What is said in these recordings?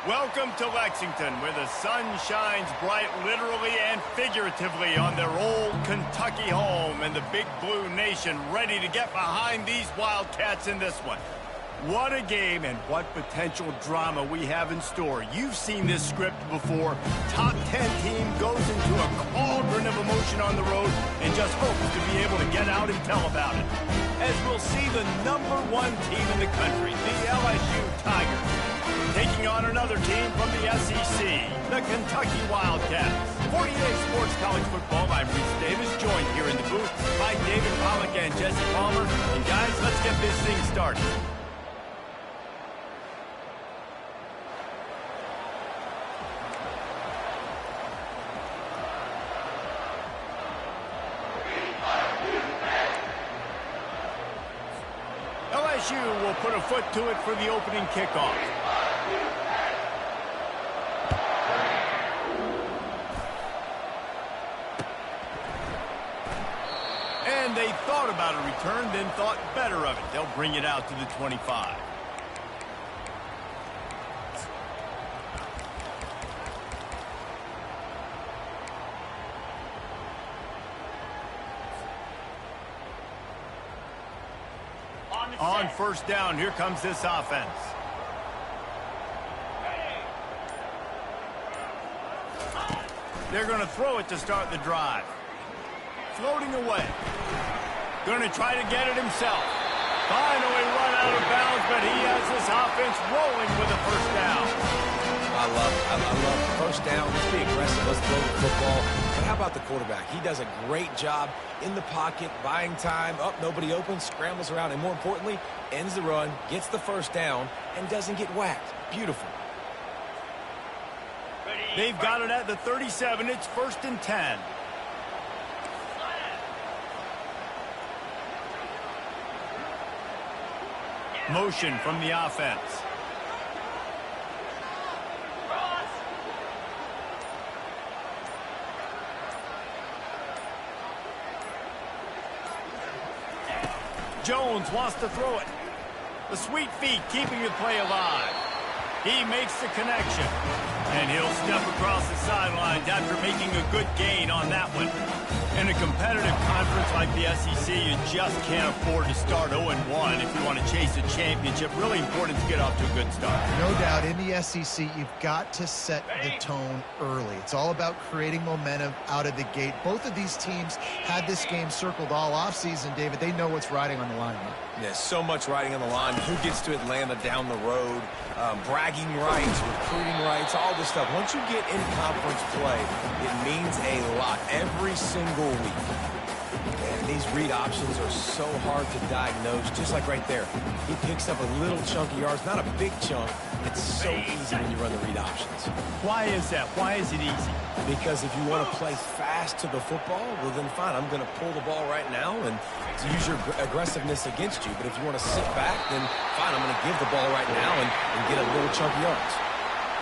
Welcome to Lexington, where the sun shines bright literally and figuratively on their old Kentucky home, and the Big Blue Nation ready to get behind these Wildcats in this one. What a game and what potential drama we have in store. You've seen this script before. Top 10 team goes into a cauldron of emotion on the road and just hopes to be able to get out and tell about it. As we'll see the #1 team in the country, the LSU Tigers, taking on another team from the SEC, the Kentucky Wildcats. For today's Sports College Football, I'm Reese Davis, joined here in the booth by David Pollack and Jesse Palmer. And guys, let's get this thing started. LSU will put a foot to it for the opening kickoff. And they thought about a return, then thought better of it. They'll bring it out to the 25. On first down, here comes this offense. They're going to throw it to start the drive. Floating away. Going to try to get it himself. Finally run out of bounds, but he has this offense rolling with a first down. I love it. I love first down. Let's be aggressive. Let's throw the football. But how about the quarterback? He does a great job in the pocket, buying time. Up, nobody open, scrambles around, and more importantly, ends the run, gets the first down, and doesn't get whacked. Beautiful. They've got it at the 37. It's 1st and 10. Motion from the offense. Jones wants to throw it. The sweet feet keeping the play alive. He makes the connection. And he'll step across the sidelines after making a good gain on that one. In a competitive conference like the SEC, you just can't afford to start 0-1 if you want to chase a championship. Really important to get off to a good start. No doubt, in the SEC, you've got to set the tone early. It's all about creating momentum out of the gate. Both of these teams had this game circled all offseason, David. They know what's riding on the line now. There's so much riding on the line. Who gets to Atlanta down the road? Bragging rights, recruiting rights, all this stuff. Once you get in conference play, it means a lot every single week. And these read options are so hard to diagnose, just like right there. He picks up a little chunk of yards, not a big chunk. It's so easy when you run the read options. Why is that? Why is it easy? Because if you want to play fast to the football, well then fine, I'm going to pull the ball right now and use your aggressiveness against you. But if you want to sit back, then fine, I'm going to give the ball right now and get a little chunk of yards.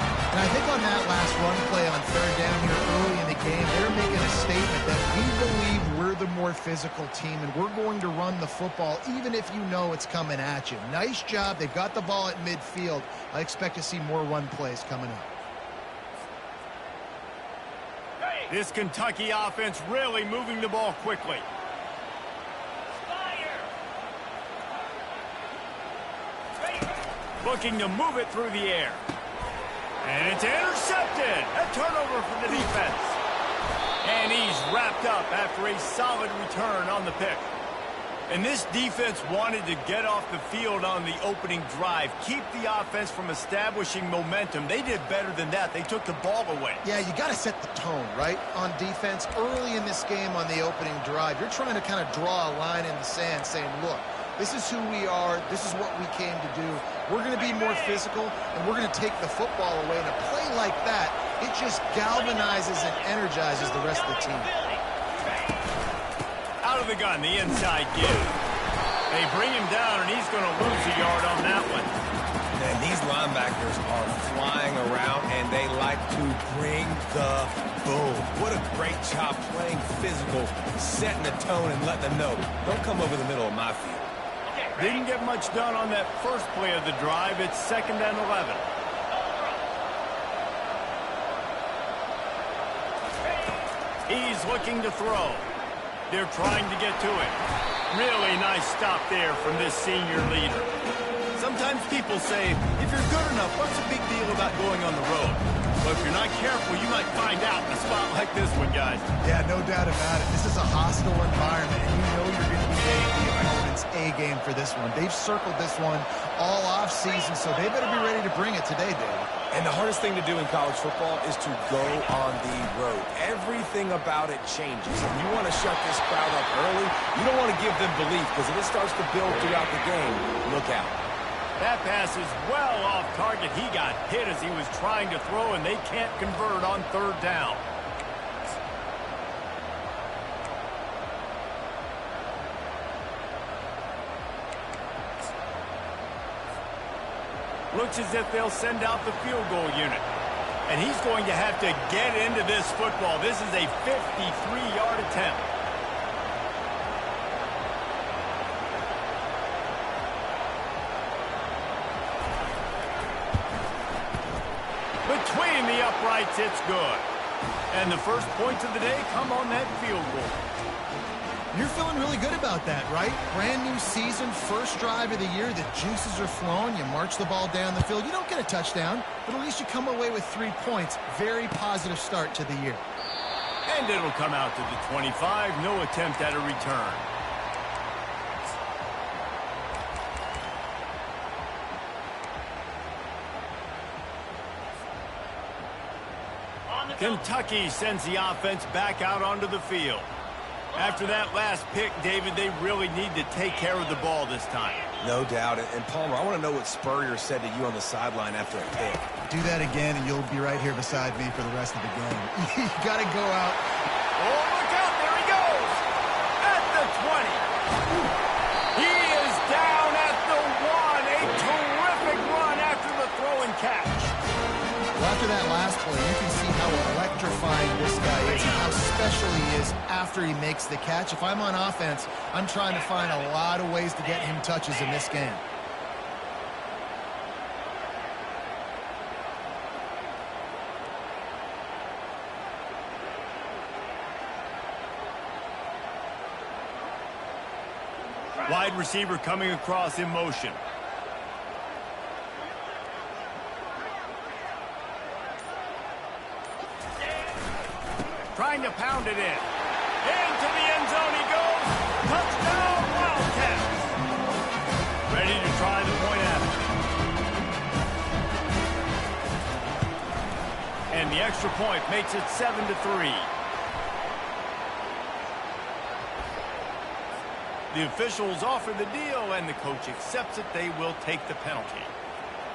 And I think on that last run play on 3rd down here early in the game, they're making a statement that we believe we're the more physical team and we're going to run the football even if you know it's coming at you. Nice job. They've got the ball at midfield. I expect to see more run plays coming up. This Kentucky offense really moving the ball quickly. Looking to move it through the air. And it's intercepted. A turnover for the defense. And he's wrapped up after a solid return on the pick. And this defense wanted to get off the field on the opening drive, keep the offense from establishing momentum. They did better than that. They took the ball away. Yeah, you got to set the tone, right, on defense. Early in this game on the opening drive, you're trying to kind of draw a line in the sand saying, look, this is who we are. This is what we came to do. We're going to be more physical, and we're going to take the football away. And a play like that, it just galvanizes and energizes the rest of the team. Out of the gun, the inside give. They bring him down, and he's going to lose a yard on that one. And these linebackers are flying around, and they like to bring the boom. What a great job playing physical, setting the tone, and letting them know, don't come over the middle of my field. Didn't get much done on that first play of the drive. It's 2nd and 11. He's looking to throw. They're trying to get to it. Really nice stop there from this senior leader. Sometimes people say, if you're good enough, what's the big deal about going on the road? But if you're not careful, you might find out in a spot like this one, guys. Yeah, no doubt about it. This is a hostile environment, and you know you're going to be getting the opponent's A game for this one. They've circled this one all off-season, so they better be ready to bring it today, David. And the hardest thing to do in college football is to go on the road. Everything about it changes. And you want to shut this crowd up early. You don't want to give them belief, because if it starts to build throughout the game, look out. That pass is well off target. He got hit as he was trying to throw, and they can't convert on third down. Looks as if they'll send out the field goal unit. And he's going to have to get into this football. This is a 53-yard attempt. Between the uprights, it's good. And the first points of the day come on that field goal. You're feeling really good about that, right? Brand new season, first drive of the year. The juices are flowing. You march the ball down the field. You don't get a touchdown, but at least you come away with 3 points. Very positive start to the year. And it'll come out to the 25. No attempt at a return. Kentucky sends the offense back out onto the field. After that last pick, David, they really need to take care of the ball this time. No doubt. And Palmer, I want to know what Spurrier said to you on the sideline after a pick. Do that again, and you'll be right here beside me for the rest of the game. You got to go out. Oh, look out. There he goes. At the 20. He is down at the 1. A terrific run after the throw and catch. Well, after that last play, you can see how electrifying this guy is and how special he is after he makes the catch. If I'm on offense, I'm trying to find a lot of ways to get him touches in this game. Wide receiver coming across in motion. Trying to pound it in. Into the end zone he goes. Touchdown, Wildcats. Ready to try the point after. And the extra point makes it 7-3. The officials offer the deal, and the coach accepts it. They will take the penalty.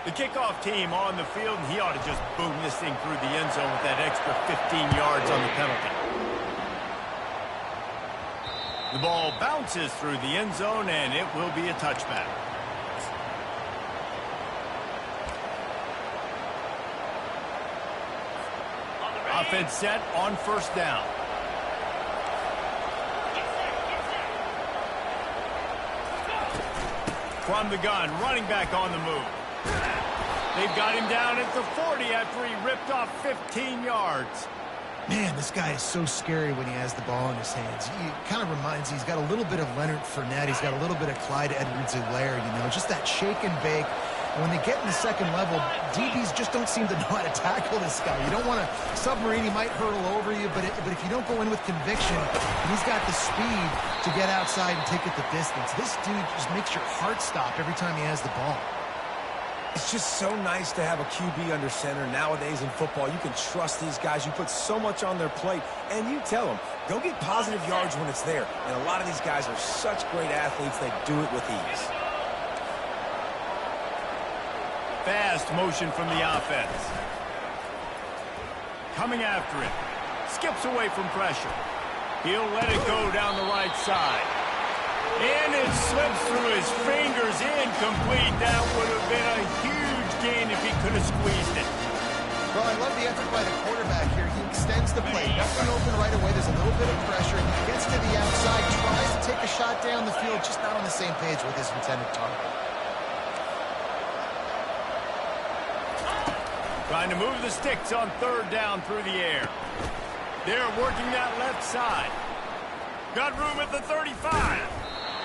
The kickoff team on the field, and he ought to just boom this thing through the end zone with that extra 15 yards on the penalty. The ball bounces through the end zone, and it will be a touchback. Offense set on first down. From the gun, running back on the move. They've got him down at the 40 after he ripped off 15 yards. Man, this guy is so scary when he has the ball in his hands. He kind of reminds me, he's got a little bit of Leonard Fournette. He's got a little bit of Clyde Edwards-Helaire, you know, just that shake and bake. When they get in the second level, DBs just don't seem to know how to tackle this guy. You don't want to submarine. He might hurtle over you, but if you don't go in with conviction, he's got the speed to get outside and take it the distance. This dude just makes your heart stop every time he has the ball. It's just so nice to have a QB under center. Nowadays in football, you can trust these guys. You put so much on their plate, and you tell them, go get positive yards when it's there. And a lot of these guys are such great athletes, they do it with ease. Fast motion from the offense. Coming after it. Skips away from pressure. He'll let it go down the right side. And it slips through his fingers, incomplete. That would have been a huge gain if he could have squeezed it. Well, I love the effort by the quarterback here. He extends the play. Nothing open right away. There's a little bit of pressure. He gets to the outside, tries to take a shot down the field, just not on the same page with his intended target. Trying to move the sticks on third down through the air. They're working that left side. Got room at the 35.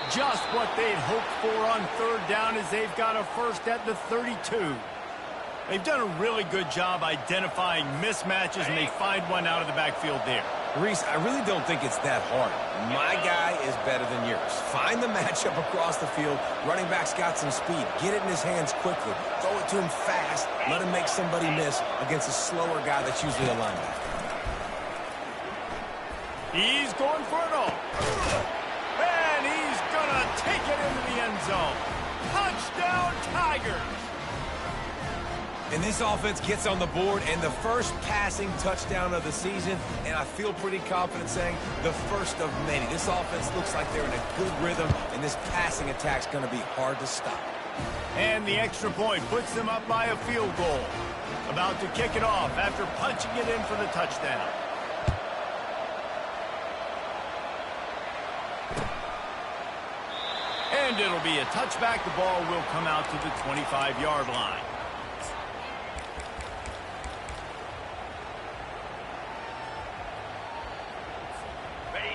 Just what they'd hoped for on third down as they've got a first at the 32. They've done a really good job identifying mismatches, and they find one out of the backfield there. Reese, I really don't think it's that hard. My guy is better than yours. Find the matchup across the field. Running back's got some speed. Get it in his hands quickly. Throw it to him fast. Let him make somebody miss against a slower guy that's usually a linebacker. He's going for it all. And he's going to take it into the end zone. Touchdown, Tigers! And this offense gets on the board, and the first passing touchdown of the season, and I feel pretty confident saying the first of many. This offense looks like they're in a good rhythm, and this passing attack's going to be hard to stop. And the extra point puts them up by a field goal. About to kick it off after punching it in for the touchdown. And it'll be a touchback. The ball will come out to the 25-yard line.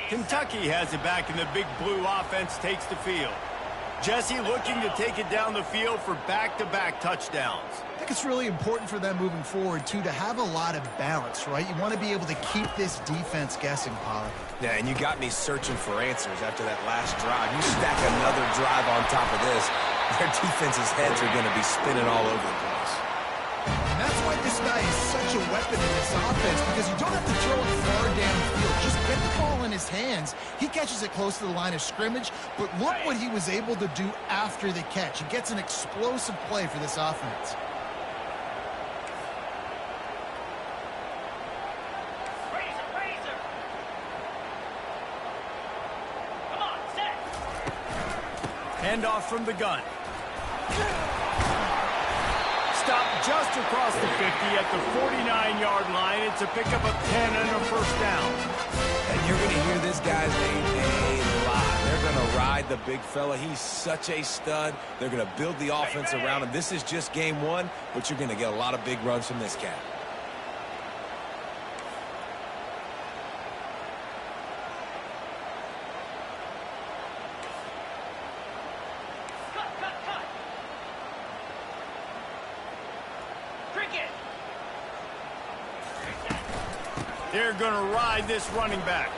Kentucky has it back, and the big blue offense takes the field. Jesse looking to take it down the field for back-to-back touchdowns. I think it's really important for them moving forward, too, to have a lot of balance, right? You want to be able to keep this defense guessing, Pollard. Yeah, and you got me searching for answers after that last drive. You stack another drive on top of this, their defense's heads are going to be spinning all over the place. And that's why this guy is such a weapon in this offense, because you don't have to throw it far downfield. Just get the ball in his hands. He catches it close to the line of scrimmage, but look what he was able to do after the catch. He gets an explosive play for this offense. Handoff from the gun. Stopped just across the 50 at the 49-yard line. It's a pickup of 10 and a first down. And you're going to hear this guy's name a lot. They're going to ride the big fella. He's such a stud. They're going to build the offense around him. This is just game one, but you're going to get a lot of big runs from this cat. They're going to ride this running back.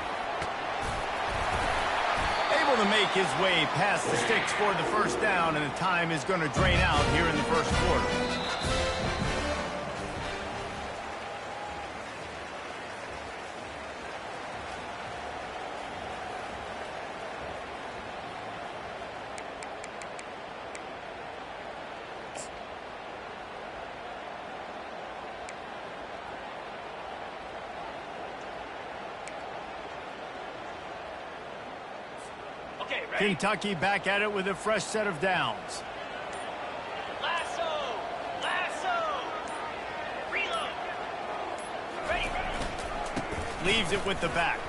Able to make his way past the sticks for the first down, and the time is going to drain out here in the first quarter. Kentucky back at it with a fresh set of downs. Lasso! Lasso! Reload! Ready! Leaves it with the back.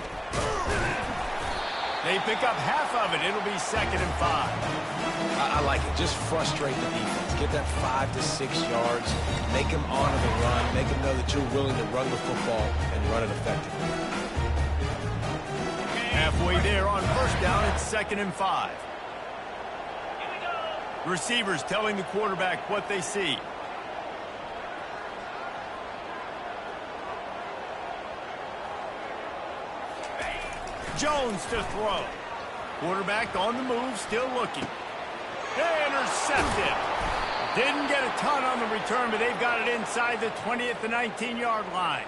They pick up half of it. It'll be 2nd and 5. I like it. Just frustrate the defense. Get that 5 to 6 yards. Make them honor the run. Make them know that you're willing to run the football and run it effectively. Halfway there on first down, it's 2nd and 5. Here we go! Receivers telling the quarterback what they see. Jones to throw. Quarterback on the move, still looking. Intercepted. Didn't get a ton on the return, but they've got it inside the 20 at the 19-yard line.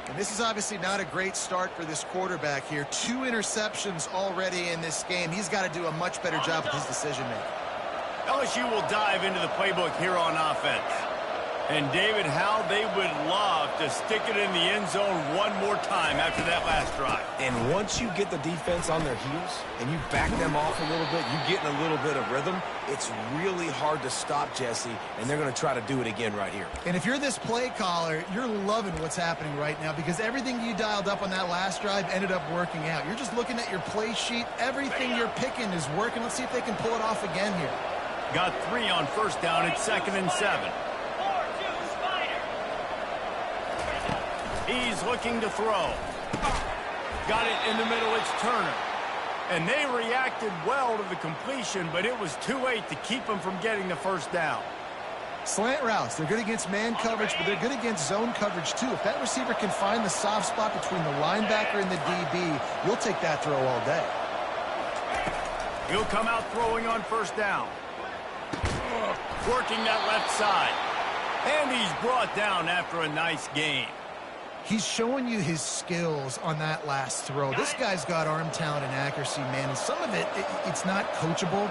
And this is obviously not a great start for this quarterback here. 2 interceptions already in this game. He's got to do a much better job with his decision-making. LSU will dive into the playbook here on offense. And, David, how they would love to stick it in the end zone one more time after that last drive. And once you get the defense on their heels and you back them off a little bit, you get in a little bit of rhythm, it's really hard to stop Jesse, and they're going to try to do it again right here. And if you're this play caller, you're loving what's happening right now because everything you dialed up on that last drive ended up working out. You're just looking at your play sheet. Everything you're picking is working. Let's see if they can pull it off again here. Got 3 on first down. It's 2nd and 7. Spider! He's looking to throw. Got it in the middle, it's Turner. And they reacted well to the completion, but it was too late to keep them from getting the first down. Slant routes, they're good against man coverage, but they're good against zone coverage too. If that receiver can find the soft spot between the linebacker and the DB, you'll take that throw all day. He'll come out throwing on first down. Working that left side. And he's brought down after a nice gain. He's showing you his skills on that last throw. This guy's got arm talent and accuracy, man, and some of it's not coachable.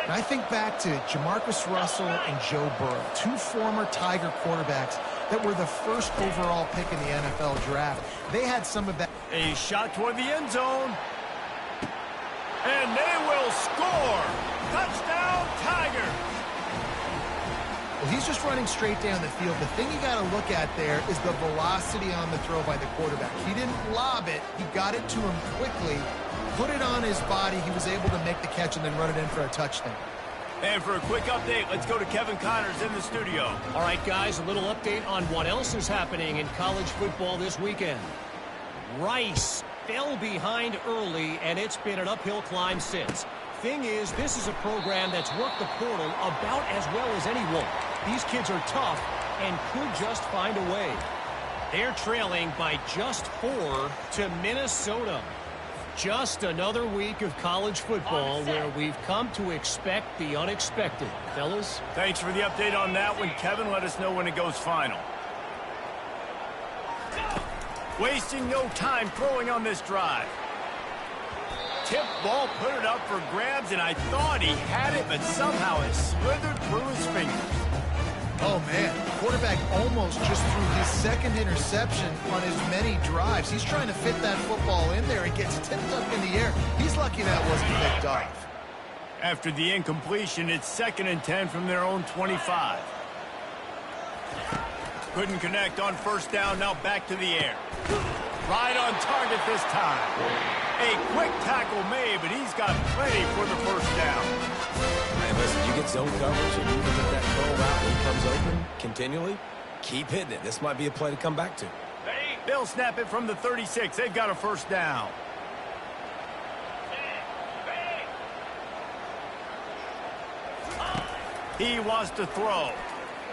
And I think back to Jamarcus Russell and Joe Burrow, two former Tiger quarterbacks that were the first overall pick in the NFL draft. They had some of that. A shot toward the end zone. And they will score. Touchdown, Tigers. Well, he's just running straight down the field. The thing you got to look at there is the velocity on the throw by the quarterback. He didn't lob it. He got it to him quickly, put it on his body. He was able to make the catch and then run it in for a touchdown. And for a quick update, let's go to Kevin Connors in the studio. All right, guys, a little update on what else is happening in college football this weekend. Rice fell behind early, and it's been an uphill climb since. Thing is, this is a program that's worked the portal about as well as anyone. These kids are tough and could just find a way. They're trailing by just 4 to Minnesota. Just another week of college football where we've come to expect the unexpected. Fellas? Thanks for the update on that one, Kevin. Let us know when it goes final. Wasting no time throwing on this drive. Tip ball, put it up for grabs, and I thought he had it, but somehow it slithered through his fingers. Oh, man. The quarterback almost just threw his second interception on as many drives. He's trying to fit that football in there. It gets tipped up in the air. He's lucky that wasn't picked off. After the incompletion, it's 2nd and 10 from their own 25. Couldn't connect on first down, now back to the air. Right on target this time. A quick tackle made, but he's got plenty for the first down. Hey, listen, you get zone coverage and you can get that curl route when he comes open continually. Keep hitting it. This might be a play to come back to. They'll snap it from the 36. They've got a first down. He wants to throw.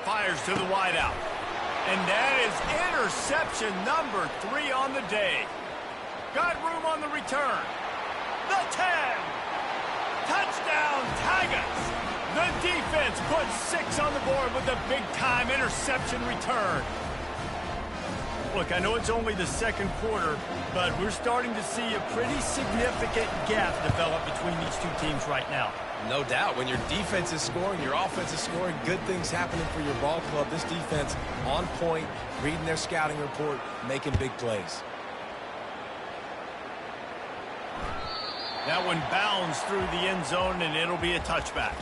Fires to the wideout. And that is interception number 3 on the day. Got room on the return. The 10. Touchdown, Tigers. The defense puts 6 on the board with a big-time interception return. Look, I know it's only the second quarter, but we're starting to see a pretty significant gap develop between these two teams right now. No doubt. When your defense is scoring, your offense is scoring, good things happening for your ball club. This defense on point, reading their scouting report, making big plays. That one bounds through the end zone, and it'll be a touchback.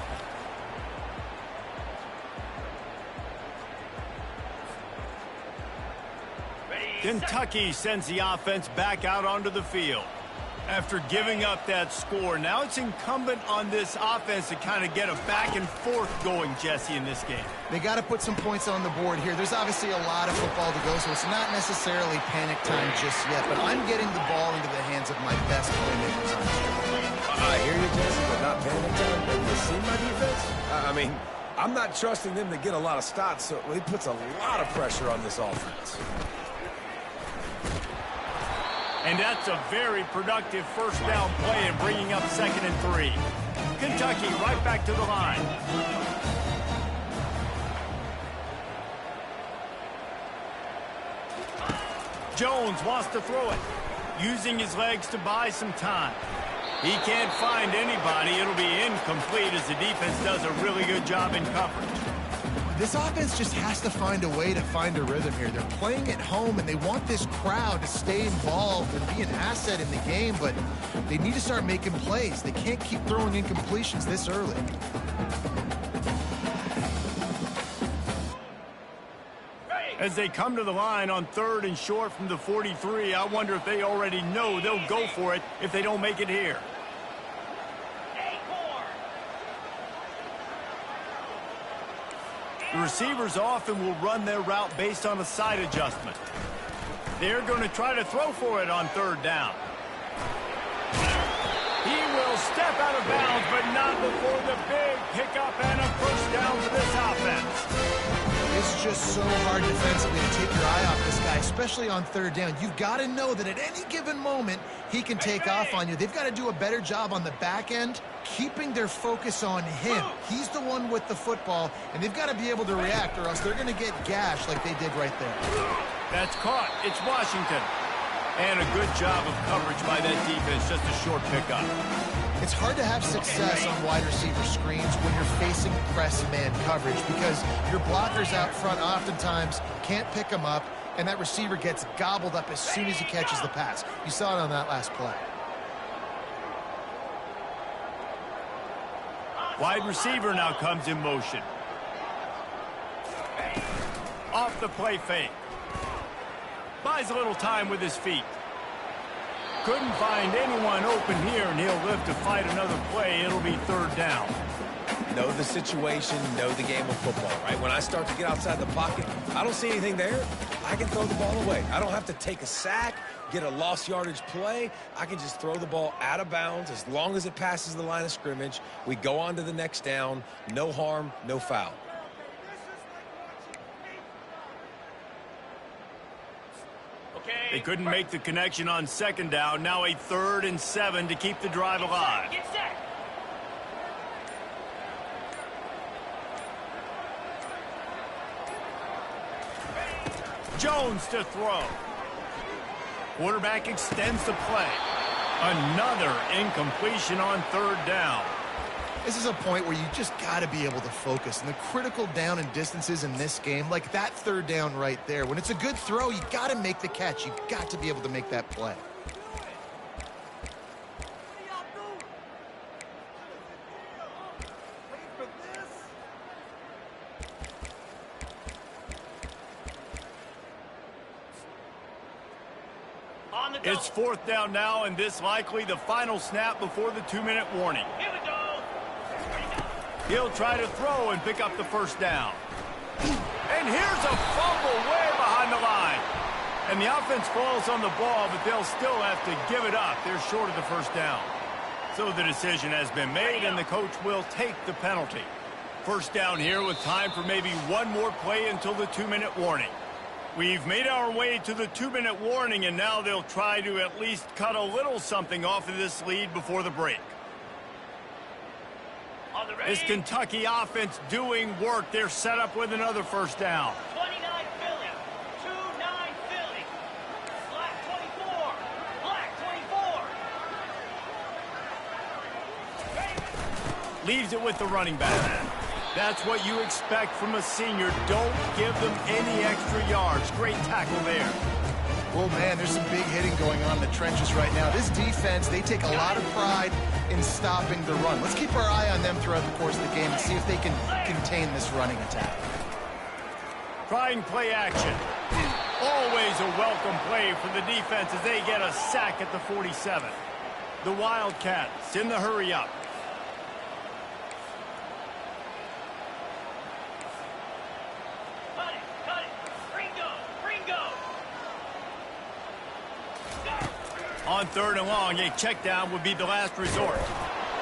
Kentucky sends the offense back out onto the field. After giving up that score, now it's incumbent on this offense to kind of get a back and forth going, Jesse, in this game. They got to put some points on the board here. There's obviously a lot of football to go, so it's not necessarily panic time just yet, but I'm getting the ball into the hands of my best playmakers on this drive. I hear you, Jesse, but not panic time. Have you seen my defense? I mean, I'm not trusting them to get a lot of stops, so he puts a lot of pressure on this offense. And that's a very productive first down play and bringing up 2nd and 3. Kentucky right back to the line. Jones wants to throw it, using his legs to buy some time. He can't find anybody. It'll be incomplete as the defense does a really good job in coverage. This offense just has to find a way to find a rhythm here. They're playing at home, and they want this crowd to stay involved and be an asset in the game, but they need to start making plays. They can't keep throwing incompletions this early. As they come to the line on 3rd and short from the 43, I wonder if they already know they'll go for it if they don't make it here. The receivers often will run their route based on a side adjustment. They're going to try to throw for it on third down. He will step out of bounds, but not before the big pickup and a first down for this offense. It's just so hard defensively to take your eye off this guy, especially on third down. You've got to know that at any given moment, he can take off on you. They've got to do a better job on the back end, keeping their focus on him. He's the one with the football, and they've got to be able to react, or else they're going to get gashed like they did right there. That's caught. It's Washington. And a good job of coverage by that defense, just a short pickup. It's hard to have success on wide receiver screens when you're facing press man coverage because your blockers out front oftentimes can't pick them up, and that receiver gets gobbled up as soon as he catches the pass. You saw it on that last play. Wide receiver now comes in motion. Off the play fake. Buys a little time with his feet. Couldn't find anyone open here, and he'll live to fight another play. It'll be third down. Know the situation, know the game of football, right? When I start to get outside the pocket, I don't see anything there. I can throw the ball away. I don't have to take a sack, get a lost yardage play. I can just throw the ball out of bounds as long as it passes the line of scrimmage. We go on to the next down. No harm, no foul. They couldn't make the connection on second down. Now a 3rd and 7 to keep the drive alive. Get set. Jones to throw. Quarterback extends the play. Another incompletion on third down. This is a point where you just got to be able to focus. And the critical down and distances in this game, like that third down right there, when it's a good throw, you got to make the catch. You've got to be able to make that play. It's 4th down now, and this likely the final snap before the 2-minute warning. Here we go. He'll try to throw and pick up the first down. And here's a fumble way behind the line. And the offense falls on the ball, but they'll still have to give it up. They're short of the first down. So the decision has been made, and the coach will take the penalty. First down here with time for maybe one more play until the 2-minute warning. We've made our way to the 2-minute warning, and now they'll try to at least cut a little something off of this lead before the break. This Kentucky offense doing work. They're set up with another first down. 29 Philly. 2-9 Philly. Black 24. Black 24. Leaves it with the running back. That's what you expect from a senior. Don't give them any extra yards. Great tackle there. Well, man, there's some big hitting going on in the trenches right now. This defense, they take a lot of pride in stopping the run. Let's keep our eye on them throughout the course of the game and see if they can contain this running attack. Trying play action. Always a welcome play for the defense as they get a sack at the 47. The Wildcats in the hurry up. Cut it. Ringo. On 3rd and long, a check down would be the last resort.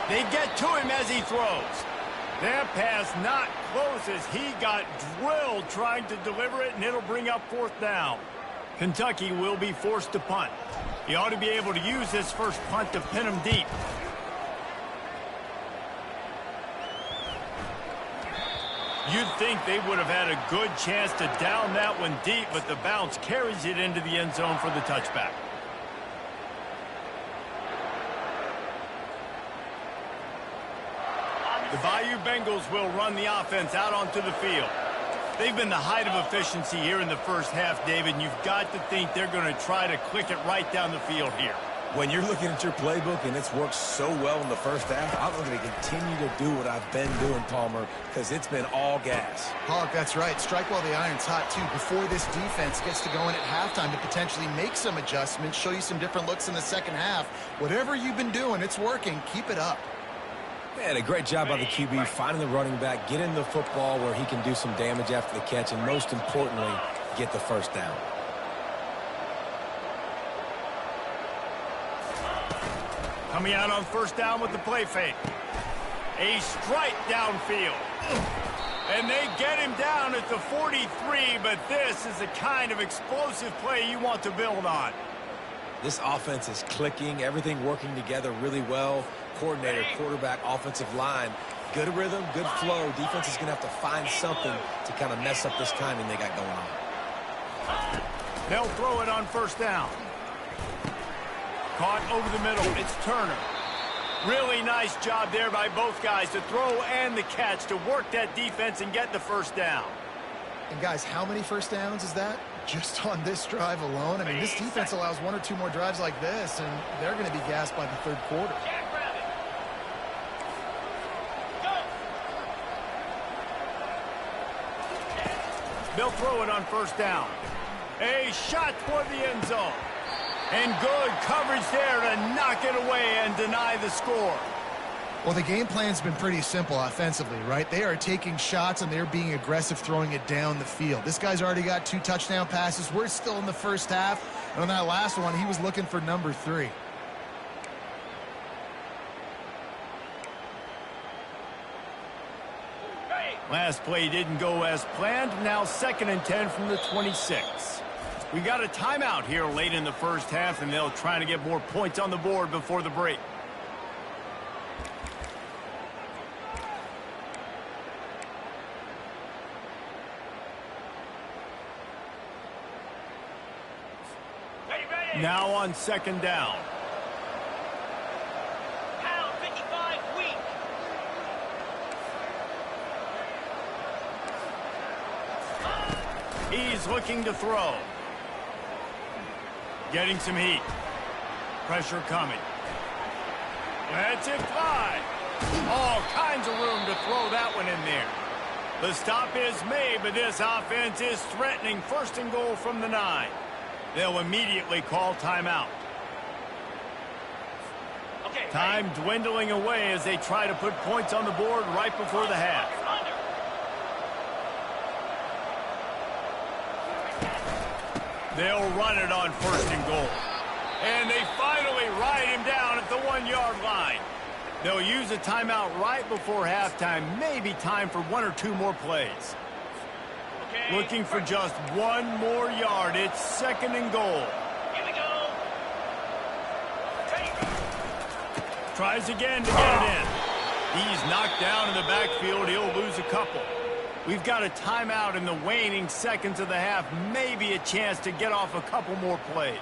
They get to him as he throws. That pass not close as he got drilled trying to deliver it, and it'll bring up 4th down. Kentucky will be forced to punt. He ought to be able to use this first punt to pin him deep. You'd think they would have had a good chance to down that one deep, but the bounce carries it into the end zone for the touchback. The Bayou Bengals will run the offense out onto the field. They've been the height of efficiency here in the first half, David, and you've got to think they're going to try to click it right down the field here. When you're looking at your playbook and it's worked so well in the first half, I'm going to continue to do what I've been doing, Palmer, because it's been all gas. Hawk, that's right. Strike while the iron's hot, too, before this defense gets to going at halftime to potentially make some adjustments, show you some different looks in the second half. Whatever you've been doing, it's working. Keep it up. Man, a great job by the QB finding the running back, getting the football where he can do some damage after the catch, and most importantly, get the first down. Coming out on first down with the play fake. A strike downfield. And they get him down at the 43, but this is the kind of explosive play you want to build on. This offense is clicking, everything working together really well. Coordinator, quarterback, offensive line. Good rhythm, good flow. Defense is going to have to find something to kind of mess up this timing they got going on. They'll throw it on first down. Caught over the middle. It's Turner. Really nice job there by both guys to throw and the catch to work that defense and get the first down. And guys, how many first downs is that? Just on this drive alone? I mean, this defense allows one or two more drives like this, and they're going to be gassed by the third quarter. They'll throw it on first down. A shot toward the end zone. And good coverage there to knock it away and deny the score. Well, the game plan's been pretty simple offensively, right? They are taking shots and they're being aggressive throwing it down the field. This guy's already got 2 touchdown passes. We're still in the first half. And on that last one, he was looking for number 3. Last play didn't go as planned. Now 2nd and 10 from the 26. We got a timeout here late in the first half, and they'll try to get more points on the board before the break. Now on 2nd down. Pound 55 weak. He's looking to throw. Getting some heat. Pressure coming. Let's it fly. All kinds of room to throw that one in there. The stop is made, but this offense is threatening 1st and goal from the 9. They'll immediately call timeout. Time dwindling away as they try to put points on the board right before the half. They'll run it on 1st and goal. And they finally ride him down at the 1-yard line. They'll use a timeout right before halftime. Maybe time for 1 or 2 more plays. Looking for just 1 more yard. It's 2nd and goal. Here we go. Tries again to get it in. He's knocked down in the backfield. He'll lose a couple. We've got a timeout in the waning seconds of the half. Maybe a chance to get off a couple more plays.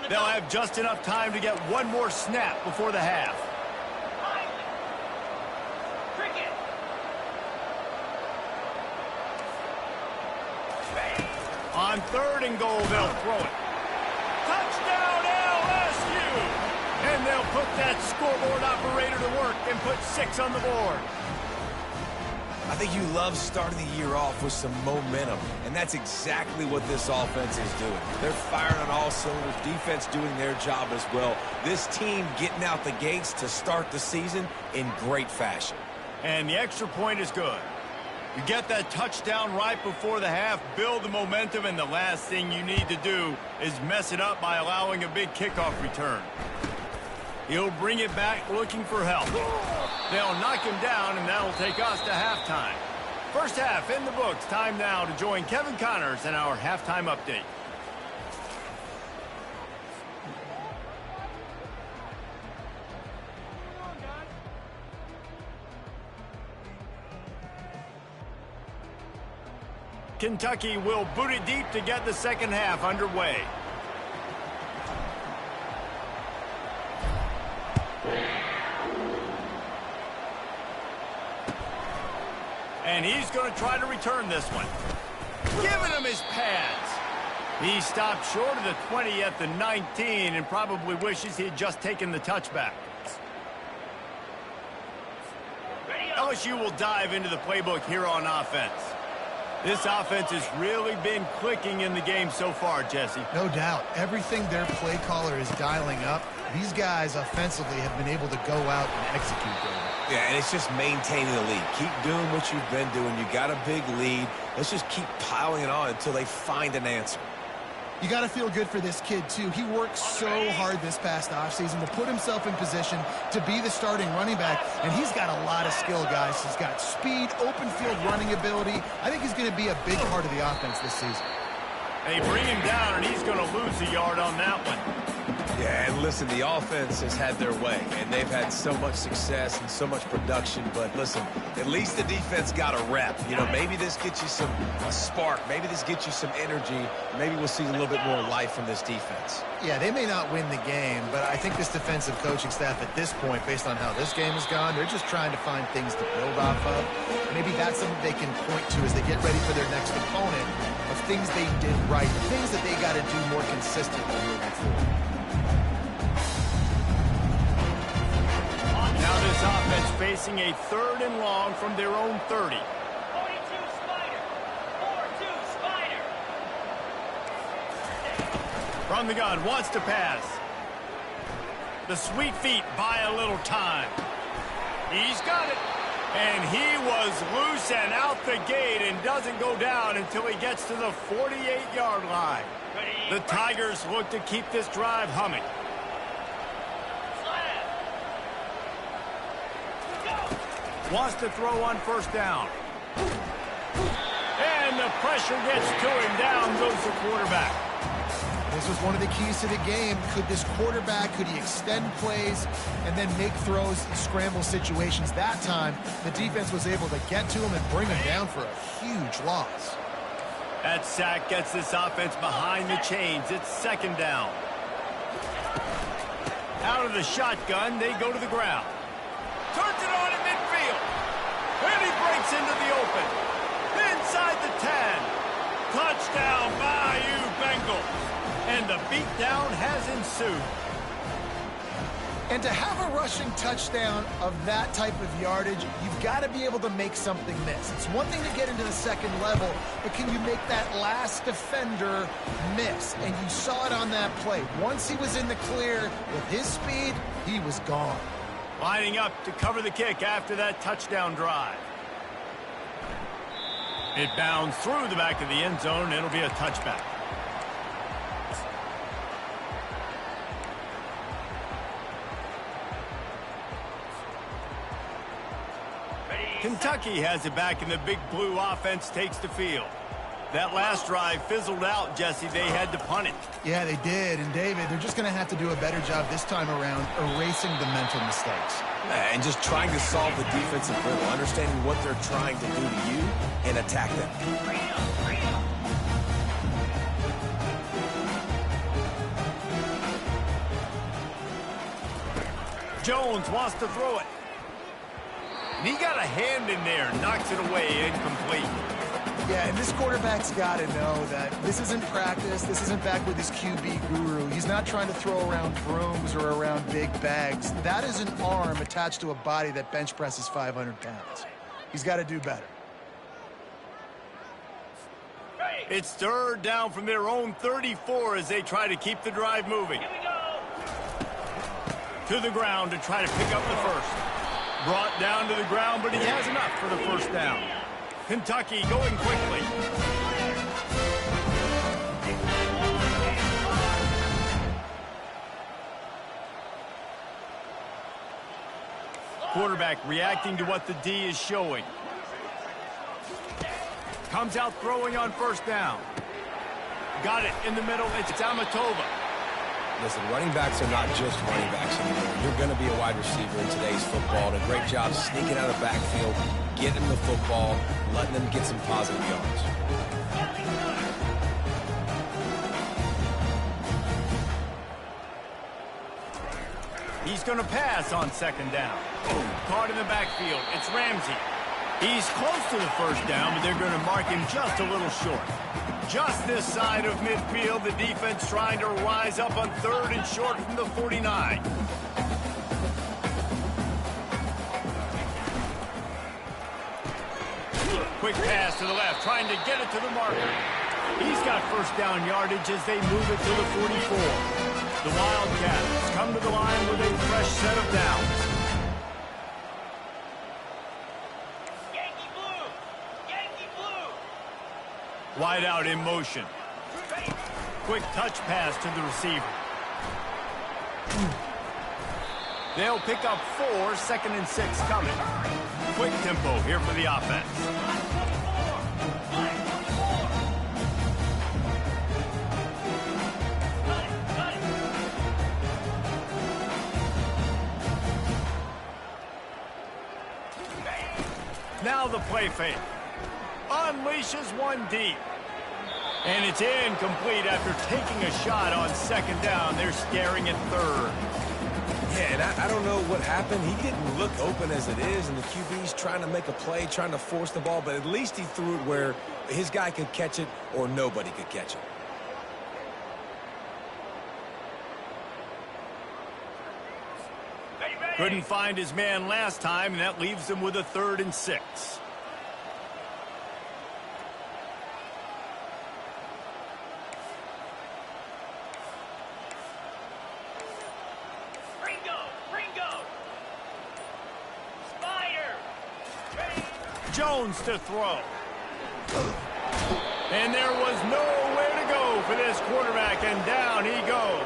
They'll have just enough time to get 1 more snap before the half. On 3rd and goal, they'll throw it. Touchdown, LSU! And they'll put that scoreboard operator to work and put 6 on the board. I think you love starting the year off with some momentum, and that's exactly what this offense is doing. They're firing on all cylinders, defense doing their job as well. This team getting out the gates to start the season in great fashion. And the extra point is good. You get that touchdown right before the half, build the momentum, and the last thing you need to do is mess it up by allowing a big kickoff return. He'll bring it back looking for help. They'll knock him down, and that'll take us to halftime. First half in the books. Time now to join Kevin Connors in our halftime update. Kentucky will boot it deep to get the second half underway. And he's going to try to return this one. Giving him his pads. He stopped short of the 20 at the 19 and probably wishes he had just taken the touchback. LSU will dive into the playbook here on offense. This offense has really been clicking in the game so far, Jesse. No doubt. Everything their play caller is dialing up, these guys offensively have been able to go out and execute them. Yeah, and it's just maintaining the lead. Keep doing what you've been doing. You got a big lead. Let's just keep piling it on until they find an answer. You got to feel good for this kid, too. He worked so hard this past offseason to put himself in position to be the starting running back, and he's got a lot of skill, guys. He's got speed, open field running ability. I think he's going to be a big part of the offense this season. They bring him down, and he's going to lose a yard on that one. Yeah, and listen, the offense has had their way, and they've had so much success and so much production. But listen, at least the defense got a rep. You know, maybe this gets you a spark. Maybe this gets you some energy. Maybe we'll see a little bit more life from this defense. Yeah, they may not win the game, but I think this defensive coaching staff at this point, based on how this game has gone, they're just trying to find things to build off of. Maybe that's something they can point to as they get ready for their next opponent, of things they did right, things that they got to do more consistently moving forward. Now this offense facing a 3rd and long from their own 30. 42 Spider. 4-2 Spider. From the gun, wants to pass. The sweet feet buy a little time. He's got it. And he was loose and out the gate and doesn't go down until he gets to the 48-yard line. The Tigers look to keep this drive humming. Wants to throw on 1st down. And the pressure gets to him. Down goes the quarterback. This was one of the keys to the game. Could this quarterback, could he extend plays and then make throws in scramble situations? That time, the defense was able to get to him and bring him down for a huge loss. That sack gets this offense behind the chains. It's 2nd down. Out of the shotgun, they go to the ground. Turns it on in midfield. And he breaks into the open. Inside the 10. Touchdown, Bayou Bengals. And the beatdown has ensued. And to have a rushing touchdown of that type of yardage, you've got to be able to make something miss. It's one thing to get into the 2nd level, but can you make that last defender miss? And you saw it on that play. Once he was in the clear with his speed, he was gone. Lining up to cover the kick after that touchdown drive. It bounds through the back of the end zone, and it'll be a touchback. Kentucky has it back, and the Big Blue offense takes the field. That last drive fizzled out, Jesse. They had to punt it. Yeah, they did. And, David, they're just going to have to do a better job this time around erasing the mental mistakes. And just trying to solve the defensive riddle, understanding what they're trying to do to you and attack them. Jones wants to throw it. And he got a hand in there, knocks it away, incomplete. Yeah, and this quarterback's got to know that this isn't practice. This isn't back with his QB guru. He's not trying to throw around brooms or around big bags. That is an arm attached to a body that bench presses 500 pounds. He's got to do better. It's 3rd down from their own 34 as they try to keep the drive moving. Here we go. To the ground to try to pick up the 1st. Brought down to the ground, but he has enough for the 1st down. Kentucky going quickly. Quarterback reacting to what the D is showing. Comes out throwing on 1st down. Got it in the middle. It's Amatova. Listen, running backs are not just running backs anymore. You're going to be a wide receiver in today's football. And a great job sneaking out of the backfield, getting them the football, letting them get some positive yards. He's going to pass on 2nd down. Caught in the backfield. It's Ramsey. He's close to the 1st down, but they're going to mark him just a little short. Just this side of midfield, the defense trying to rise up on 3rd and short from the 49. Quick pass to the left, trying to get it to the marker. He's got 1st down yardage as they move it to the 44. The Wildcats come to the line with a fresh set of downs. Yankee blue. Yankee blue. Wide out in motion. quick touch pass to the receiver. They'll pick up 4, 2nd and 6 coming. Quick tempo here for the offense. Now the play fake. Unleashes one deep. And it's incomplete after taking a shot on 2nd down. They're staring at 3rd. Yeah, and I don't know what happened. He didn't look open as it is, and the QB's trying to make a play, trying to force the ball, but at least he threw it where his guy could catch it or nobody could catch it. Couldn't find his man last time, and that leaves him with a 3rd and 6. Jones to throw. And there was nowhere to go for this quarterback, and down he goes.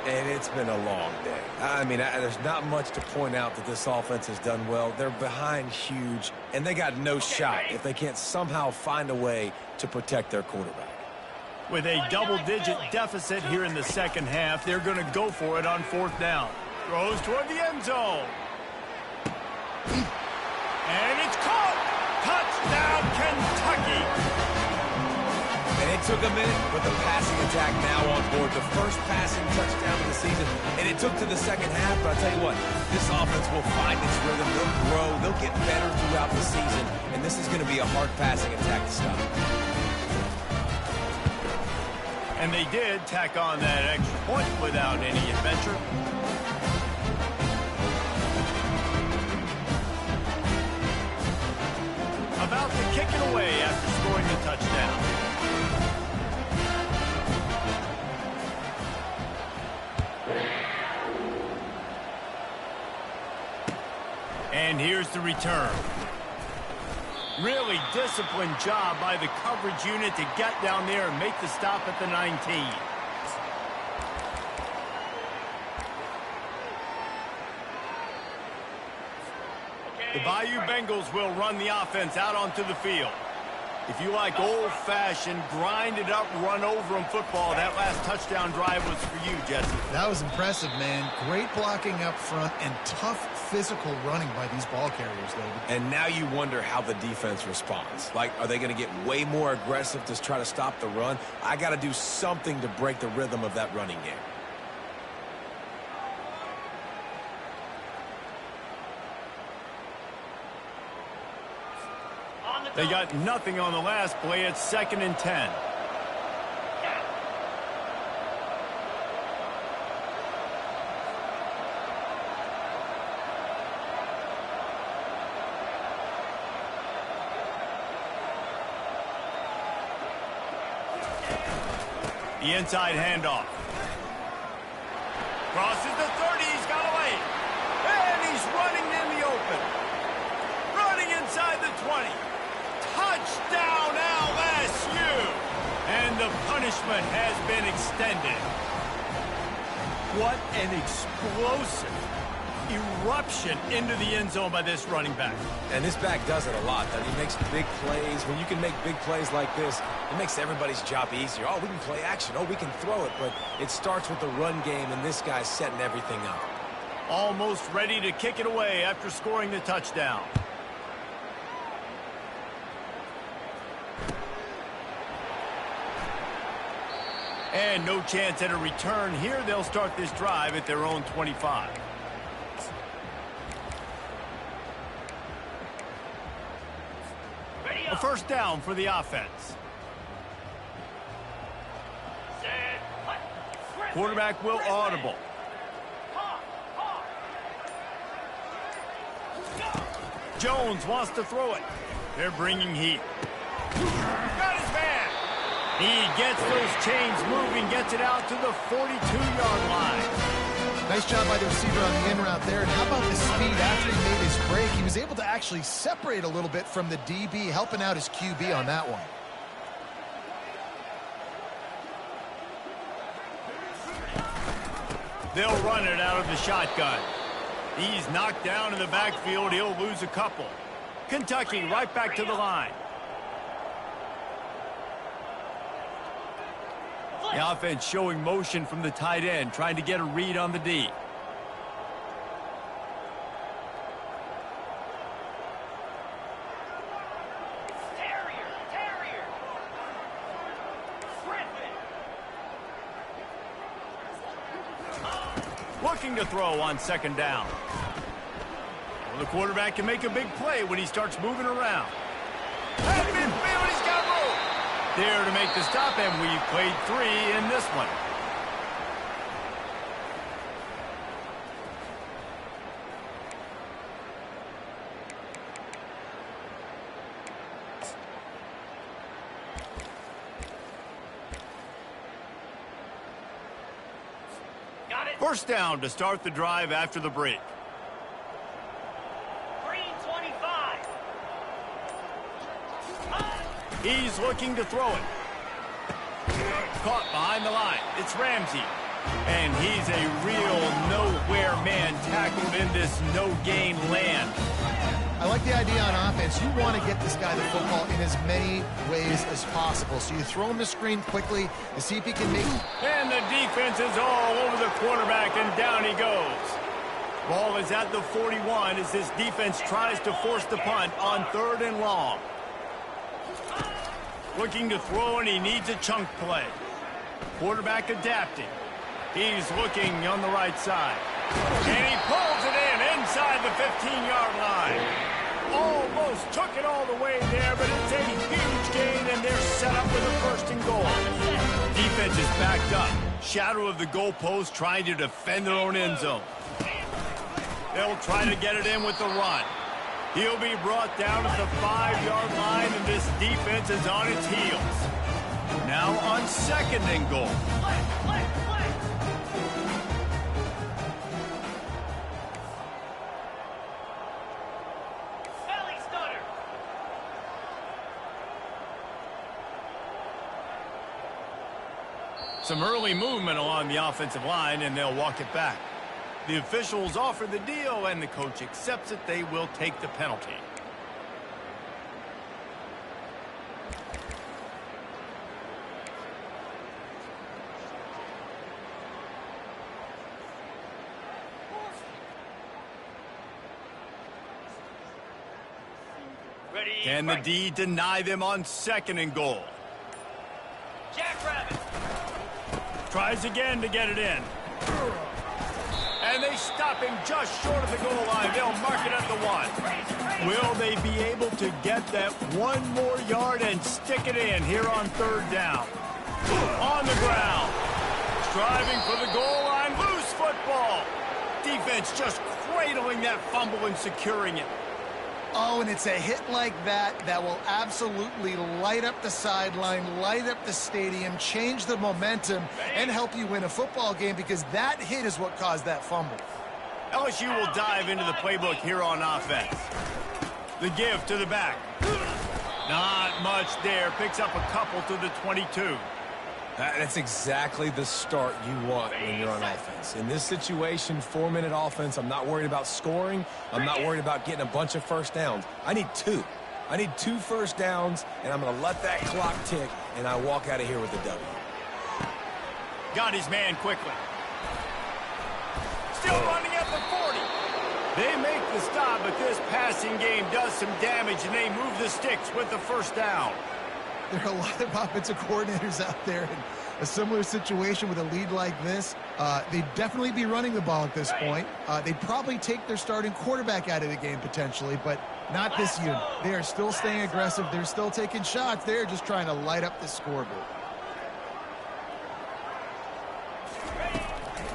And it's been a long day. I mean, there's not much to point out that this offense has done well. They're behind huge, and they got no shot if they can't somehow find a way to protect their quarterback. With a double-digit deficit here in the 2nd half, they're going to go for it on 4th down. Throws toward the end zone. And it's caught! Touchdown, Kentucky! And it took a minute, but the passing attack now on board. The first passing touchdown of the season, and it took to the 2nd half, but I'll tell you what, this offense will find its rhythm. They'll grow. They'll get better throughout the season, and this is going to be a hard passing attack to stop. And they did tack on that extra point without any adventure. About to kick it away after scoring the touchdown. And here's the return. Really disciplined job by the coverage unit to get down there and make the stop at the 19. The Bayou Bengals will run the offense out onto the field. If you like old-fashioned, grind-it-up, run-over-'em football, that last touchdown drive was for you, Jesse. That was impressive, man. Great blocking up front and tough physical running by these ball carriers, David. And now you wonder how the defense responds. Like, are they going to get way more aggressive to try to stop the run? I got to do something to break the rhythm of that running game. They got nothing on the last play. It's 2nd and 10. The inside handoff. Crosses the 30. He's got away. And he's running in the open. Running inside the 20. Touchdown, LSU! And the punishment has been extended. What an explosive eruption into the end zone by this running back. And this back does it a lot. He makes big plays. When you can make big plays like this, it makes everybody's job easier. Oh, we can play action. Oh, we can throw it. But it starts with the run game, and this guy's setting everything up. Almost ready to kick it away after scoring the touchdown. And no chance at a return here. They'll start this drive at their own 25. A first down for the offense. Quarterback will audible. Jones wants to throw it. They're bringing heat. Got his man. He gets those chains moving, gets it out to the 42-yard line. Nice job by the receiver on the in route there. And how about the speed after he made his break? He was able to actually separate a little bit from the DB, helping out his QB on that one. They'll run it out of the shotgun. He's knocked down in the backfield. He'll lose a couple. Kentucky right back to the line. The offense showing motion from the tight end, trying to get a read on the D. Looking to throw on second down. Well, the quarterback can make a big play when he starts moving around. At midfield, he's got room. There to make the stop, and we've played 3 in this one. First down to start the drive after the break. Green 25. He's looking to throw it. Caught behind the line. It's Ramsey. And he's a real nowhere man tackled in this no-gain land. I like the idea on offense. You want to get this guy the football in as many ways as possible. So you throw him the screen quickly to see if he can make... And the defense is all over the quarterback, and down he goes. Ball is at the 41 as this defense tries to force the punt on 3rd and long. Looking to throw, and he needs a chunk play. Quarterback adapting. He's looking on the right side. And he pulls it in inside the 15-yard line. Almost took it all the way there, but it's a huge gain, and they're set up with a 1st and goal. Defense is backed up. Shadow of the goalpost trying to defend their own end zone. They'll try to get it in with the run. He'll be brought down at the 5-yard line, and this defense is on its heels. Now on 2nd and goal. Some early movement along the offensive line, and they'll walk it back. The officials offer the deal, and the coach accepts it. They will take the penalty. Can the D deny them on 2nd and goal? Jackrabbit. Tries again to get it in. And they stop him just short of the goal line. They'll mark it at the 1. Will they be able to get that 1 more yard and stick it in here on 3rd down? On the ground. Striving for the goal line. Loose football. Defense just cradling that fumble and securing it. Oh, and it's a hit like that that will absolutely light up the sideline, light up the stadium, change the momentum, and help you win a football game, because that hit is what caused that fumble. LSU will dive into the playbook here on offense. The give to the back. Not much there. Picks up a couple to the 22. That's exactly the start you want when you're on offense. In this situation, 4-minute offense, I'm not worried about scoring. I'm not worried about getting a bunch of first downs. I need 2. I need 2 first downs, and I'm going to let that clock tick, and I walk out of here with the W. Got his man quickly. Still running at the 40. They make the stop, but this passing game does some damage, and they move the sticks with the 1st down. There are a lot of offensive coordinators out there in a similar situation with a lead like this. They'd definitely be running the ball at this point. They'd probably take their starting quarterback out of the game potentially, but not this unit. They are still staying aggressive. They're still taking shots. They're just trying to light up the scoreboard.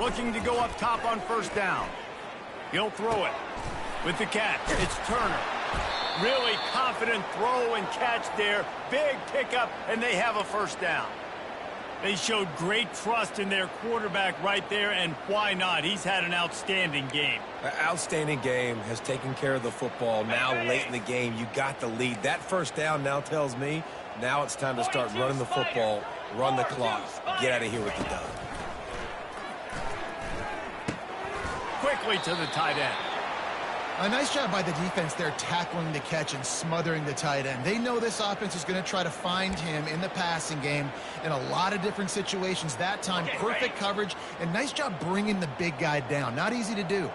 Looking to go up top on 1st down. He'll throw it. With the catch, it's Turner. Really confident throw and catch there. Big pickup, and they have a 1st down. They showed great trust in their quarterback right there, and why not? He's had an outstanding game. Outstanding game, has taken care of the football. Now late in the game, you got the lead. That 1st down now tells me now it's time to start running the football, run the clock, get out of here with the dub. quickly to the tight end. A nice job by the defense there tackling the catch and smothering the tight end. They know this offense is going to try to find him in the passing game in a lot of different situations. That time, perfect coverage, and nice job bringing the big guy down. Not easy to do.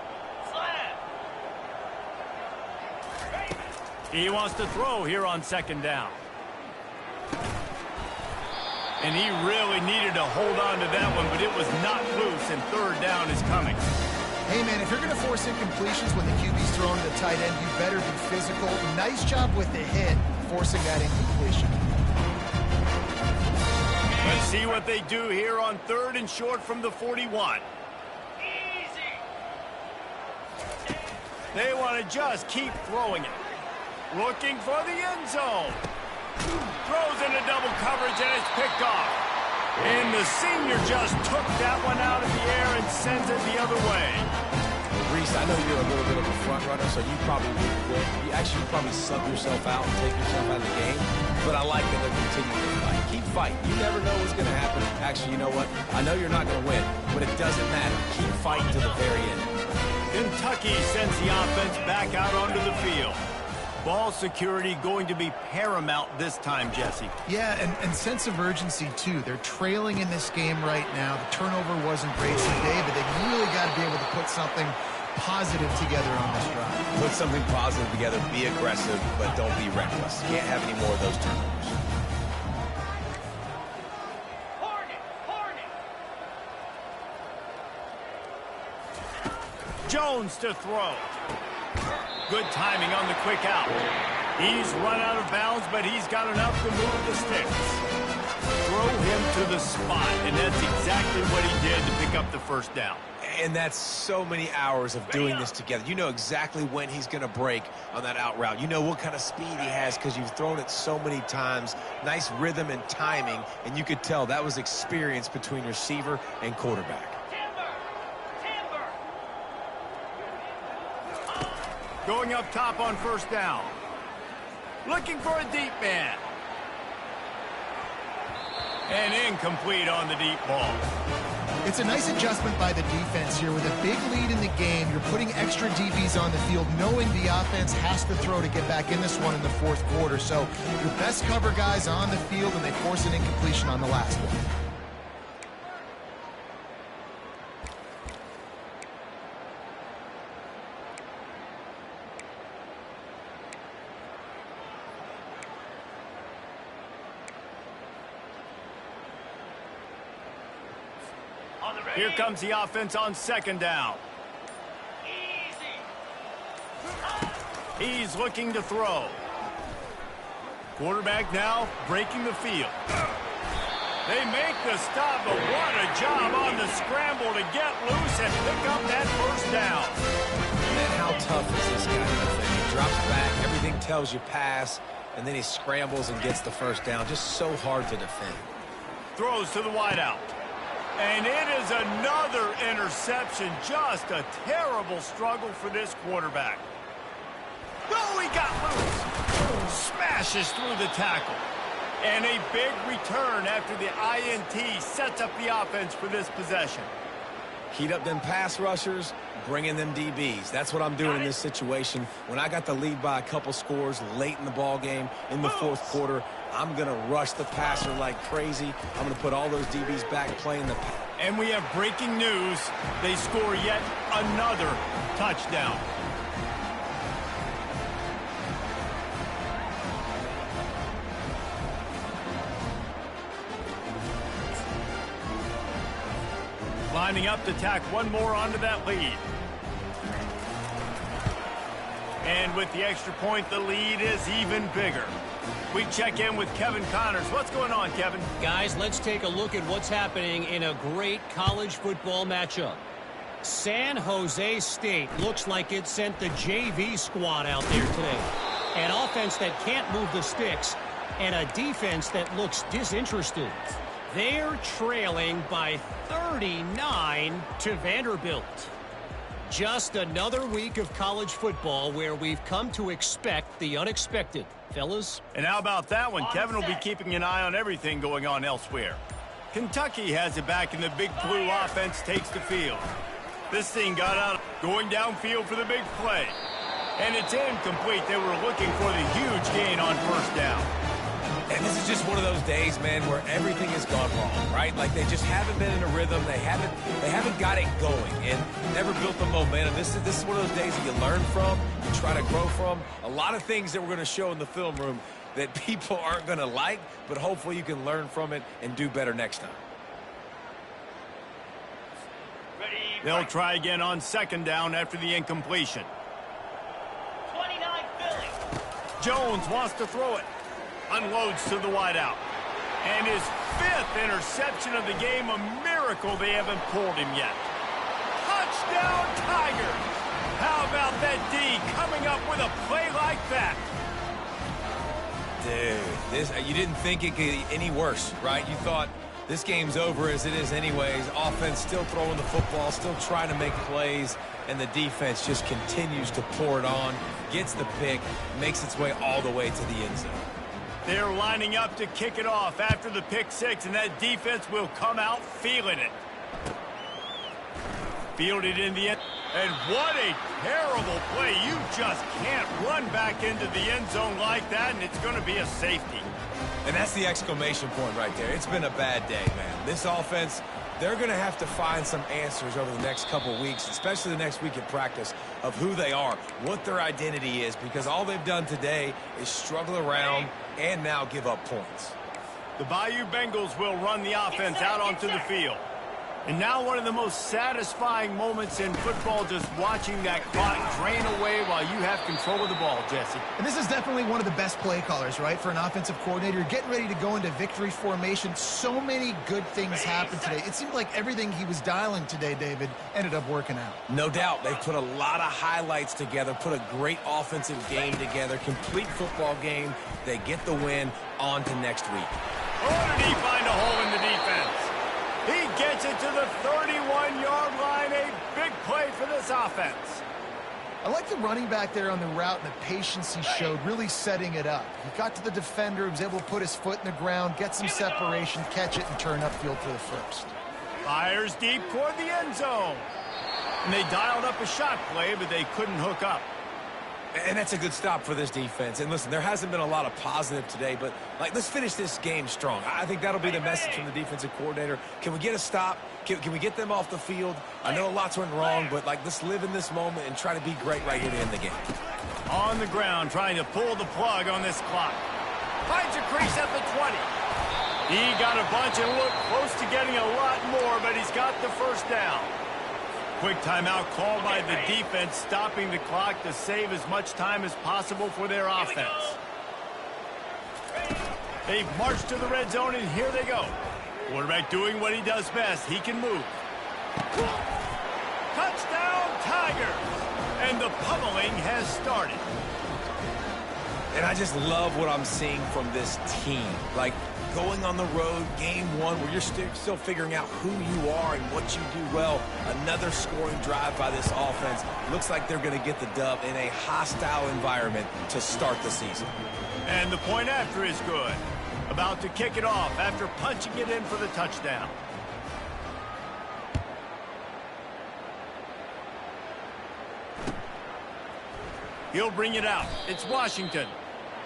He wants to throw here on second down. And he really needed to hold on to that one, but it was not loose, and third down is coming. Hey, man, if you're going to force incompletions when the QB's throwing to the tight end, you better be physical. Nice job with the hit, forcing that incompletion. Let's see what they do here on third and short from the 41. Easy. They want to just keep throwing it. Looking for the end zone. Throws into double coverage, and it's picked off. And the senior just took that one out of the air and sends it the other way. Reese, I know you're a little bit of a front runner, so you probably would quit. You actually probably sub yourself out and take yourself out of the game. But I like that they're continuing to fight. Keep fighting. You never know what's going to happen. Actually, you know what? I know you're not going to win, but it doesn't matter. Keep fighting to the very end. Kentucky sends the offense back out onto the field. Ball security going to be paramount this time, Jesse. Yeah, and sense of urgency, too. They're trailing in this game right now. The turnover wasn't great today, but they've really got to be able to put something positive together on this drive. Put something positive together. Be aggressive, but don't be reckless. You can't have any more of those turnovers. Jones to throw. Good timing on the quick out. He's run out of bounds, but he's got enough to move the sticks. Throw him to the spot, and that's exactly what he did to pick up the first down. And that's so many hours of doing this together. You know exactly when he's going to break on that out route. You know what kind of speed he has because you've thrown it so many times. Nice rhythm and timing, and you could tell that was experience between receiver and quarterback. Going up top on first down. Looking for a deep man. And incomplete on the deep ball. It's a nice adjustment by the defense here. With a big lead in the game, you're putting extra DBs on the field, knowing the offense has to throw to get back in this one in the fourth quarter. So your best cover guys on the field, and they force an incompletion on the last one. Here comes the offense on second down. He's looking to throw. Quarterback now breaking the field. They make the stop, but what a job on the scramble to get loose and pick up that first down. Man, how tough is this guy to defend? He drops back, everything tells you pass, and then he scrambles and gets the first down. Just so hard to defend. Throws to the wideout. And it is another interception. Just a terrible struggle for this quarterback. Oh, he got loose. Smashes through the tackle. And a big return after the INT sets up the offense for this possession. Heat up them pass rushers, bring in them DBs. That's what I'm doing in this situation. When I got the lead by a couple scores late in the ball game, in the fourth quarter, I'm going to rush the passer like crazy. I'm going to put all those DBs back playing the pass. And we have breaking news. They score yet another touchdown. Lining up to tack one more onto that lead. And with the extra point, the lead is even bigger. We check in with Kevin Connors. What's going on, Kevin? Guys, let's take a look at what's happening in a great college football matchup. San Jose State looks like it sent the JV squad out there today. An offense that can't move the sticks and a defense that looks disinterested. They're trailing by 39 to Vanderbilt. Just another week of college football where we've come to expect the unexpected. Fellas? And how about that one? Kevin will be keeping an eye on everything going on elsewhere. Kentucky has it back, and the big blue offense takes the field. This thing got out, going downfield for the big play. And it's incomplete. They were looking for the huge gain on first down. And this is just one of those days, man, where everything has gone wrong, right? Like they just haven't been in a rhythm. They haven't got it going and never built the momentum. This is one of those days that you learn from, you try to grow from. A lot of things that we're going to show in the film room that people aren't going to like, but hopefully you can learn from it and do better next time. They'll try again on second down after the incompletion. 29 Philly. Jones wants to throw it. Unloads to the wideout. And his 5th interception of the game, a miracle they haven't pulled him yet. Touchdown, Tigers! How about that D coming up with a play like that? Dude, you didn't think it could get any worse, right? You thought this game's over as it is anyways. Offense still throwing the football, still trying to make plays, and the defense just continues to pour it on, gets the pick, makes its way all the way to the end zone. They're lining up to kick it off after the pick 6, and that defense will come out feeling it. Fielded in the end. And what a terrible play. You just can't run back into the end zone like that, and it's going to be a safety. And that's the exclamation point right there. It's been a bad day, man. This offense, they're going to have to find some answers over the next couple weeks, especially the next week in practice, of who they are, what their identity is, because all they've done today is struggle around and now give up points. The Bayou Bengals will run the offense out onto the field. And now one of the most satisfying moments in football, just watching that clock drain away while you have control of the ball, Jesse. And this is definitely one of the best play callers, right, for an offensive coordinator. Getting ready to go into victory formation. So many good things happened today. It seemed like everything he was dialing today, David, ended up working out. No doubt. They put a lot of highlights together, put a great offensive game together, complete football game. They get the win. On to next week. Oh, did he find a hole in the defense? He gets it to the 31-yard line. A big play for this offense. I like the running back there on the route and the patience he showed, really setting it up. He got to the defender, he was able to put his foot in the ground, get some separation, catch it, and turn upfield for the first. Fires deep toward the end zone. And they dialed up a shot play, but they couldn't hook up. And that's a good stop for this defense. And listen, there hasn't been a lot of positive today, but let's finish this game strong. I think that'll be the message from the defensive coordinator. Can we get a stop? Can we get them off the field? I know lots went wrong, but let's live in this moment and try to be great right here to end the game. On the ground, trying to pull the plug on this clock. Finds a crease at the 20. He got a bunch and looked close to getting a lot more, but he's got the first down. Quick timeout called by the defense, stopping the clock to save as much time as possible for their offense. They've marched to the red zone, and here they go. Quarterback doing what he does best. He can move. Touchdown, Tigers! And the pummeling has started. And I just love what I'm seeing from this team. Going on the road, game one, where you're still figuring out who you are and what you do well. Another scoring drive by this offense. Looks like they're going to get the dub in a hostile environment to start the season. And the point after is good. About to kick it off after punching it in for the touchdown. He'll bring it out. It's Washington.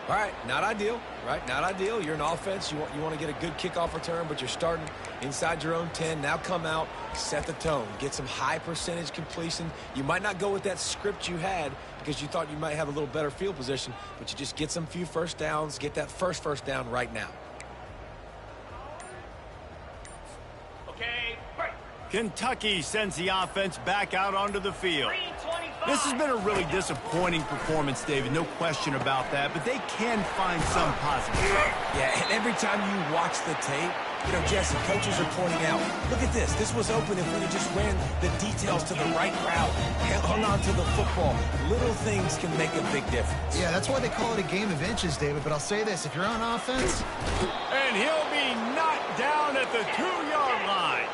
All right, not ideal, right? Not ideal. You're an offense. You want to get a good kickoff return, but you're starting inside your own 10. Now come out, set the tone, get some high percentage completion. You might not go with that script you had because you thought you might have a little better field position, but you just get some few first downs, get that first down right now. Okay, break. Kentucky sends the offense back out onto the field. This has been a really disappointing performance, David, no question about that, but they can find some positive. Yeah, and every time you watch the tape, Jesse, coaches are pointing out, look at this. This was open if we just ran the details to the right route, hung on to the football. Little things can make a big difference. Yeah, that's why they call it a game of inches, David, but I'll say this. If you're on offense... And he'll be knocked down at the 2-yard line.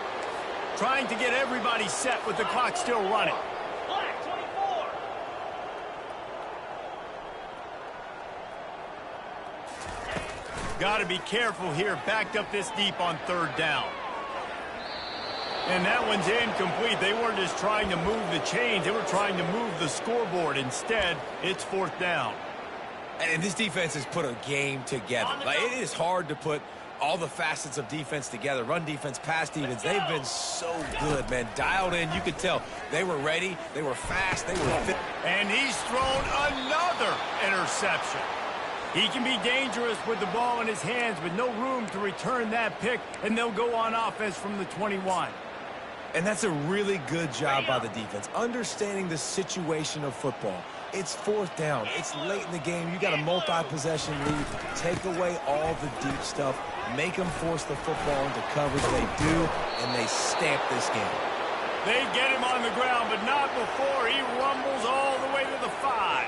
Trying to get everybody set with the clock still running. Black 24. Got to be careful here, backed up this deep on third down. And that one's incomplete. They weren't just trying to move the chains. They were trying to move the scoreboard. Instead, it's fourth down. And this defense has put a game together. Like, it is hard to put all the facets of defense together. Run defense, pass defense. They've been so good, man. Dialed in. You could tell they were ready. They were fast. They were fit. And he's thrown another interception. He can be dangerous with the ball in his hands, but no room to return that pick, and they'll go on offense from the 21. And that's a really good job by the defense, understanding the situation of football. It's fourth down. It's late in the game. You got a multi-possession lead. Take away all the deep stuff. Make them force the football into coverage. They do, and they stamp this game. They get him on the ground, but not before he rumbles all the way to the 5.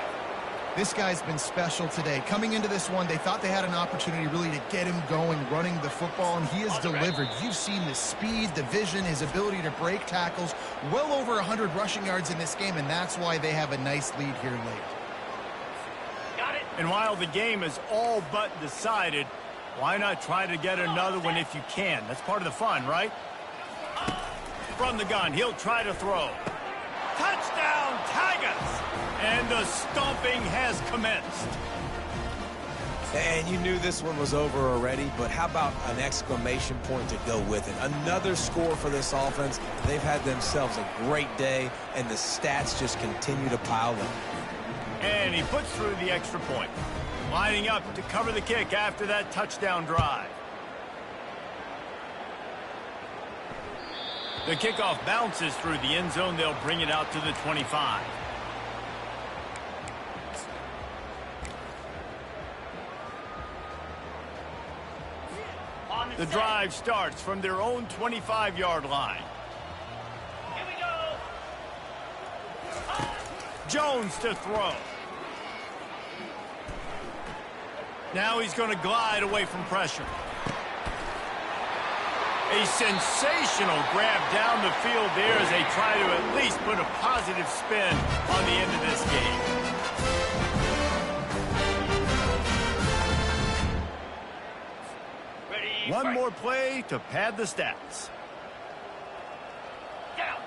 This guy's been special today. Coming into this one, they thought they had an opportunity really to get him going, running the football, and he has delivered. You've seen the speed, the vision, his ability to break tackles. Well over 100 rushing yards in this game, and that's why they have a nice lead here late. Got it. And while the game is all but decided, why not try to get another one if you can? That's part of the fun, right? From the gun, he'll try to throw. Touchdown, Tigers! And the stomping has commenced. And you knew this one was over already, but how about an exclamation point to go with it? Another score for this offense. They've had themselves a great day, and the stats just continue to pile up. And he puts through the extra point. Lining up to cover the kick after that touchdown drive. The kickoff bounces through the end zone. They'll bring it out to the 25. The drive starts from their own 25-yard line. Here we go. Jones to throw. Now he's going to glide away from pressure. A sensational grab down the field there as they try to at least put a positive spin on the end of this game. Ready. One more play to pad the stats. Down.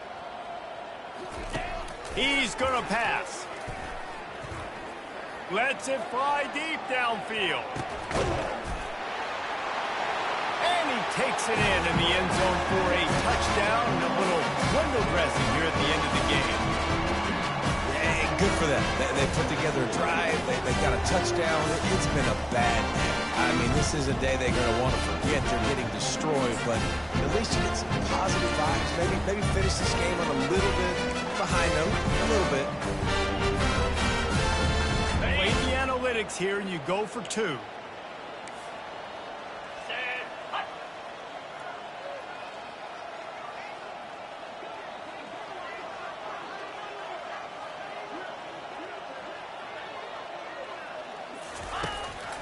He's going to pass. Lets it fly deep downfield. And he takes it in the end zone for a touchdown and a little window dressing here at the end of the game. Yeah, good for them. They put together a drive. They got a touchdown. It's been a bad day. I mean, this is a day they're going to want to forget. They're getting destroyed, but at least you get some positive vibes. Maybe finish this game on a little bit behind them, a little bit. Play the analytics here, and you go for 2.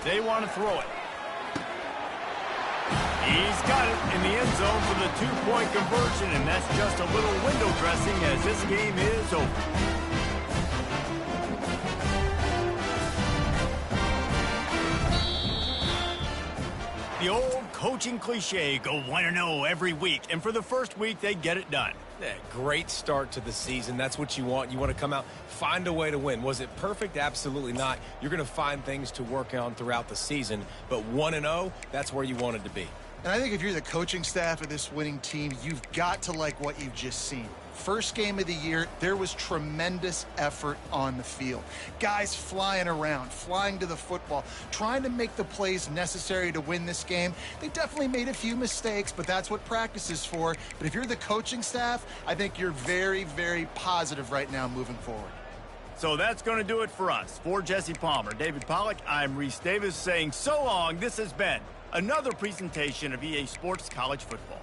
They want to throw it. He's got it in the end zone for the 2-point conversion, and that's just a little window dressing as this game is over. The old coaching cliche, go 1-0 every week, and for the first week, they get it done. Yeah, great start to the season. That's what you want. You want to come out, find a way to win. Was it perfect? Absolutely not. You're going to find things to work on throughout the season, but 1-0, that's where you wanted to be. And I think if you're the coaching staff of this winning team, you've got to like what you've just seen. First game of the year, there was tremendous effort on the field. Guys flying around, flying to the football, trying to make the plays necessary to win this game. They definitely made a few mistakes, but that's what practice is for. But if you're the coaching staff, I think you're very, very positive right now moving forward. So that's going to do it for us. For Jesse Palmer, David Pollack, I'm Reese Davis saying so long. This has been another presentation of EA Sports College Football.